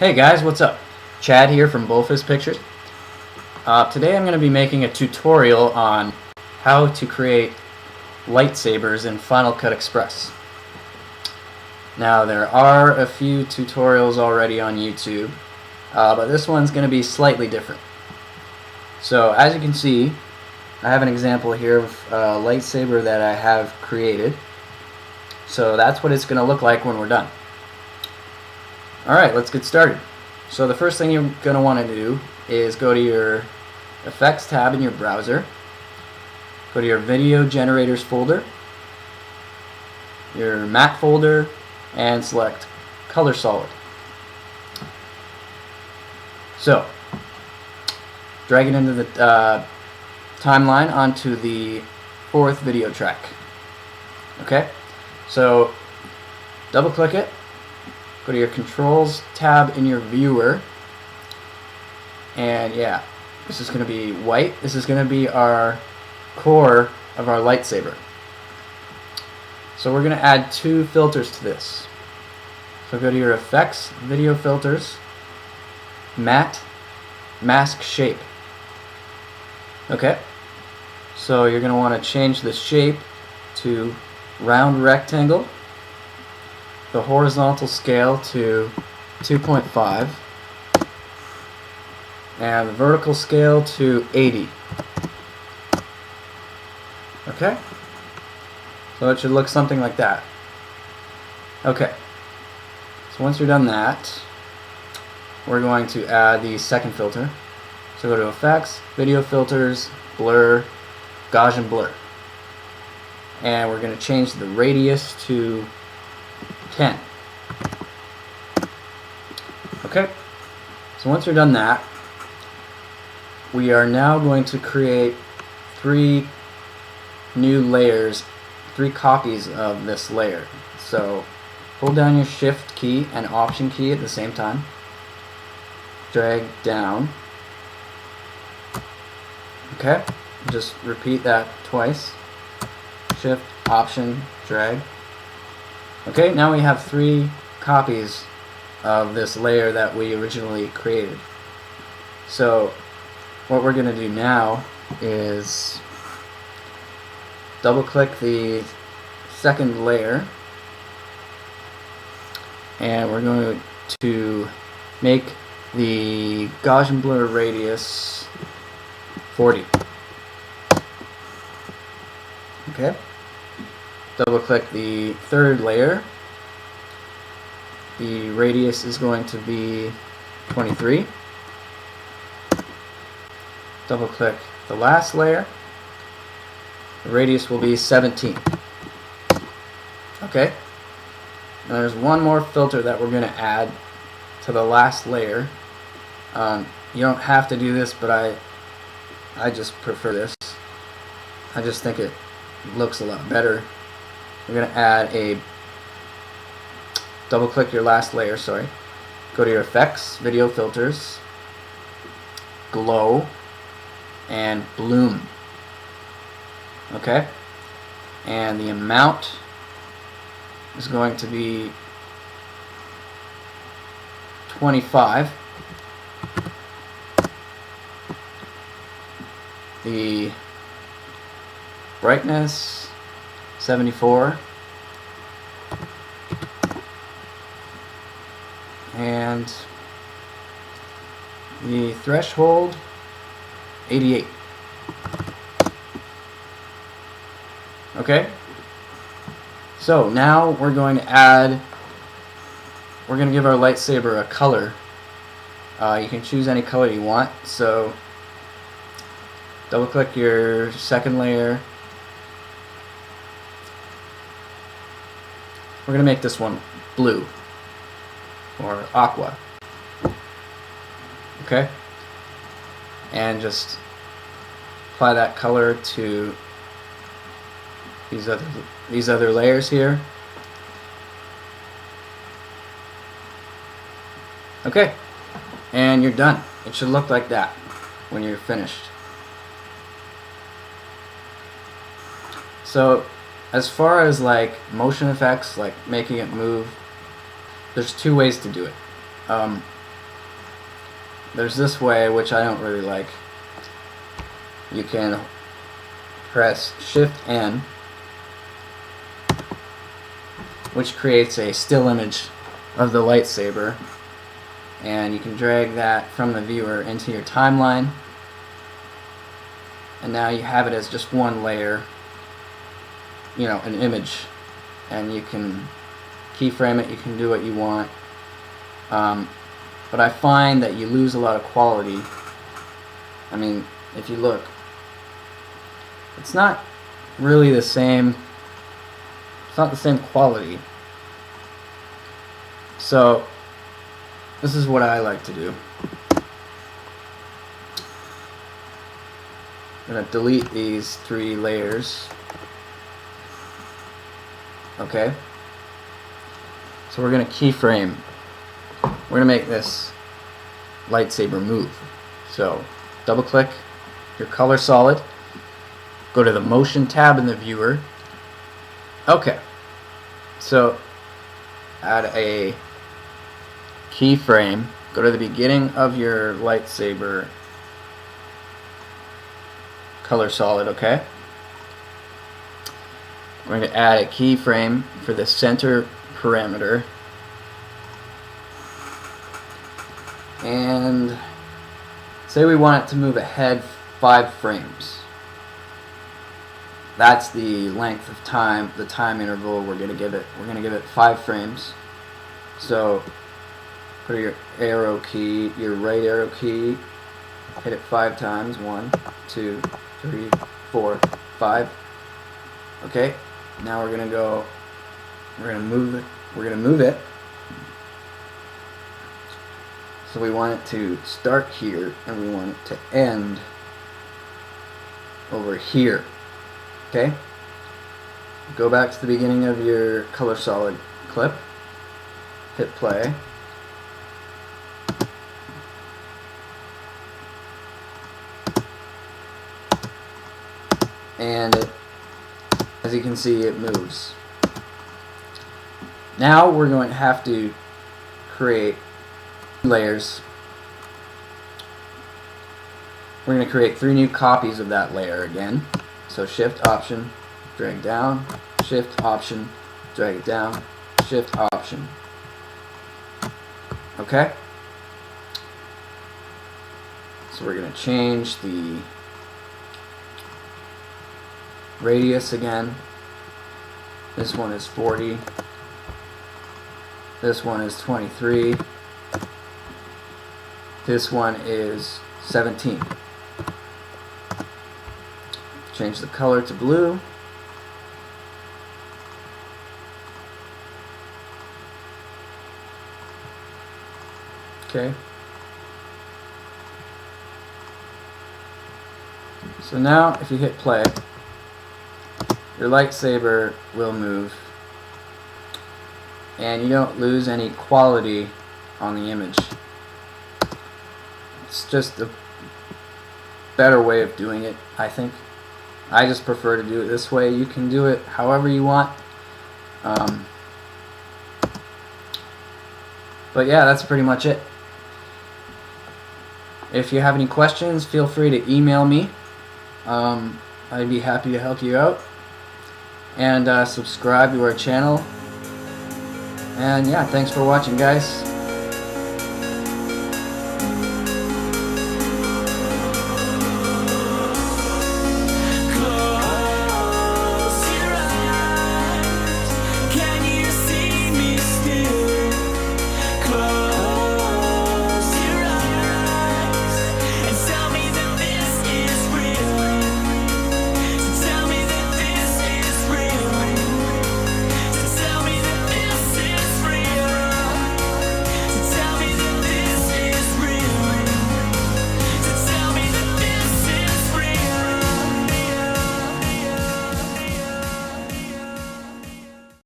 Hey guys, what's up? Chad here from Bullfist Pictures. Today I'm going to be making a tutorial on how to create lightsabers in Final Cut Express. Now there are a few tutorials already on YouTube, but this one's going to be slightly different. So as you can see, I have an example here of a lightsaber that I have created. So that's what it's going to look like when we're done. Alright, let's get started. So the first thing you're going to want to do is go to your Effects tab in your browser, go to your Video Generators folder, your Matte folder, and select Color Solid. So, drag it into the timeline onto the fourth video track. Okay, so double click it. Go to your Controls tab in your viewer, and yeah, this is going to be white. This is going to be our core of our lightsaber. So we're going to add two filters to this. So go to your Effects, Video Filters, Matte, Mask Shape. Okay, so you're going to want to change the shape to round rectangle, the horizontal scale to 2.5, and the vertical scale to 80. Okay? So it should look something like that. Okay. So once you're done that, we're going to add the second filter. So go to Effects, Video Filters, Blur, Gaussian Blur. And we're going to change the radius to 10. Okay, so once you're done that, we are now going to create three new layers, three copies of this layer. So hold down your Shift key and Option key at the same time, drag down. Okay, just repeat that twice. Shift, Option, drag. Okay, now we have three copies of this layer that we originally created. So what we're going to do now is double click the second layer, and we're going to make the Gaussian blur radius 40. Okay. Double click the third layer. The radius is going to be 23. Double click the last layer. The radius will be 17. Okay. Now there's one more filter that we're going to add to the last layer. You don't have to do this, but I just prefer this. I just think it looks a lot better. We're going to add a, double click your last layer, sorry. Go to your Effects, Video Filters, Glow, and Bloom. Okay? And the amount is going to be 25. The brightness 74, and the threshold 88. Okay, so now we're going to give our lightsaber a color. You can choose any color you want. So double click your second layer. We're going to make this one blue or aqua. Okay? And just apply that color to these other layers here. Okay. And you're done. It should look like that when you're finished. So as far as like motion effects, like making it move, there's two ways to do it. there's this way, which I don't really like. You can press Shift N, which creates a still image of the lightsaber, and you can drag that from the viewer into your timeline, and now you have it as just one layer, you know, an image, and you can keyframe it, you can do what you want. But I find that you lose a lot of quality. I mean, if you look, it's not really the same. It's not the same quality. So this is what I like to do. I'm going to delete these 3 layers. Okay. So we're going to keyframe. We're going to make this lightsaber move. So double click your color solid. Go to the motion tab in the viewer. Okay. So add a keyframe. Go to the beginning of your lightsaber color solid, okay? We're going to add a keyframe for the center parameter. And say we want it to move ahead 5 frames. That's the length of time, the time interval we're going to give it. We're going to give it 5 frames. So put your arrow key, your right arrow key, hit it 5 times. 1, 2, 3, 4, 5. Okay. Now we're going to go. We're going to move it. We're going to move it. So we want it to start here, and we want it to end over here. Okay? Go back to the beginning of your color solid clip. Hit play. And as you can see, it moves. Now we're going to have to create layers. We're going to create 3 new copies of that layer again. So Shift Option, drag down, Shift Option, drag it down, Shift Option. Okay? So we're going to change the radius again. This one is 40. This one is 23. This one is 17. Change the color to blue. Okay. So now if you hit play, your lightsaber will move, and you don't lose any quality on the image. It's just a better way of doing it, I think. I just prefer to do it this way. You can do it however you want. But yeah, that's pretty much it. If you have any questions, feel free to email me. I'd be happy to help you out. And subscribe to our channel. And yeah, thanks for watching, guys.